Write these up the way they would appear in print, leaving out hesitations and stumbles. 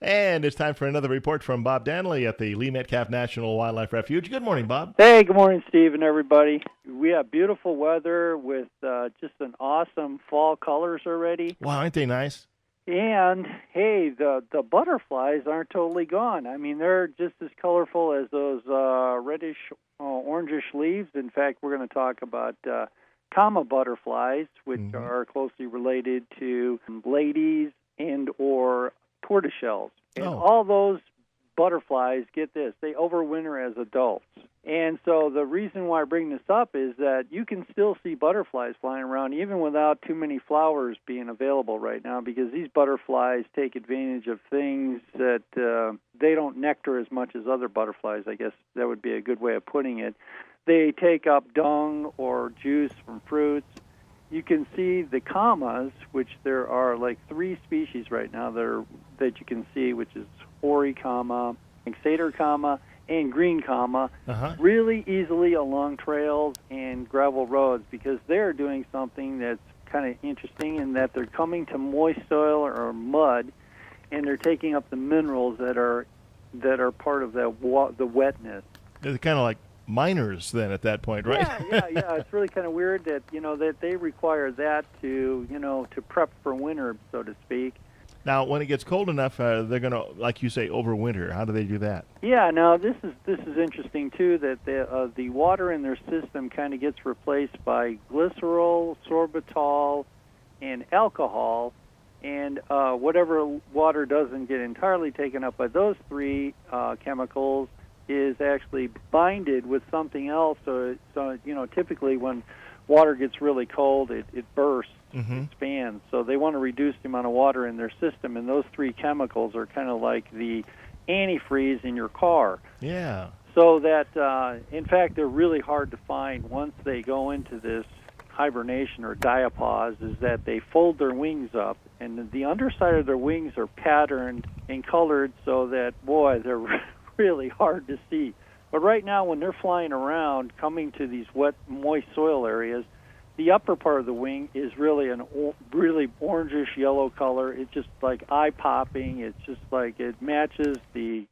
And it's time for another report from Bob Danley at the Metcalf National Wildlife Refuge. Good morning, Bob. Hey, good morning, Steve and everybody. We have beautiful weather with just an awesome fall colors already. Wow, aren't they nice? And, hey, the butterflies aren't totally gone. I mean, they're just as colorful as those reddish, orangish leaves. In fact, we're going to talk about comma butterflies, which are closely related to ladies and or tortoiseshells. And all those butterflies, get this, they overwinter as adults. And so the reason why I bring this up is that you can still see butterflies flying around even without too many flowers being available right now, because these butterflies take advantage of things that they don't nectar as much as other butterflies. I guess that would be a good way of putting it. They take up dung or juice from fruits. You can see the commas, which there are like 3 species right now that you can see, which is hoary comma, exator comma, and green comma, really easily along trails and gravel roads, because they're doing something that's kind of interesting in that they're coming to moist soil or mud, and they're taking up the minerals that are part of the wetness. They're kind of like miners then at that point, right? Yeah. It's really kind of weird that that they require that to to prep for winter, so to speak. Now, when it gets cold enough, they're going to, like you say, overwinter. How do they do that? Yeah. Now this is interesting too. That the water in their system kind of gets replaced by glycerol, sorbitol, and alcohol, and whatever water doesn't get entirely taken up by those 3 chemicals is actually binded with something else. So typically when water gets really cold, it bursts, expands. So they want to reduce the amount of water in their system, and those 3 chemicals are kind of like the antifreeze in your car. Yeah. So that, in fact, they're really hard to find once they go into this hibernation or diapause, is that they fold their wings up, and the underside of their wings are patterned and colored so that, boy, they're really hard to see. But right now, when they're flying around, coming to these wet, moist soil areas, the upper part of the wing is really really orangish yellow color. It's just like eye-popping. It's just like it matches the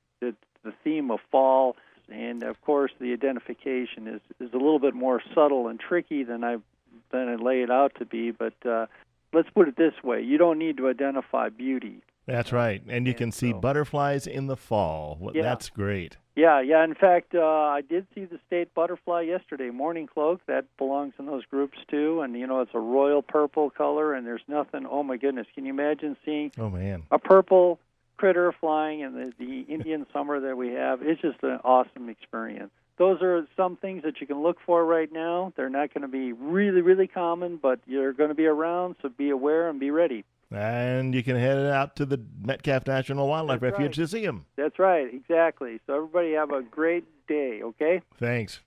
theme of fall. And of course, the identification is a little bit more subtle and tricky than I lay it out to be. But let's put it this way: you don't need to identify beauty. That's right. And you can see butterflies in the fall. Yeah. That's great. Yeah. In fact, I did see the state butterfly yesterday, morning cloak. That belongs in those groups too. And, it's a royal purple color, and there's nothing, oh my goodness, can you imagine seeing a purple critter flying in the Indian summer that we have? It's just an awesome experience. Those are some things that you can look for right now. They're not going to be really, really common, but you're going to be around, so be aware and be ready. And you can head out to the Metcalf National Wildlife Refuge to see them. That's right, exactly. So everybody have a great day, okay? Thanks.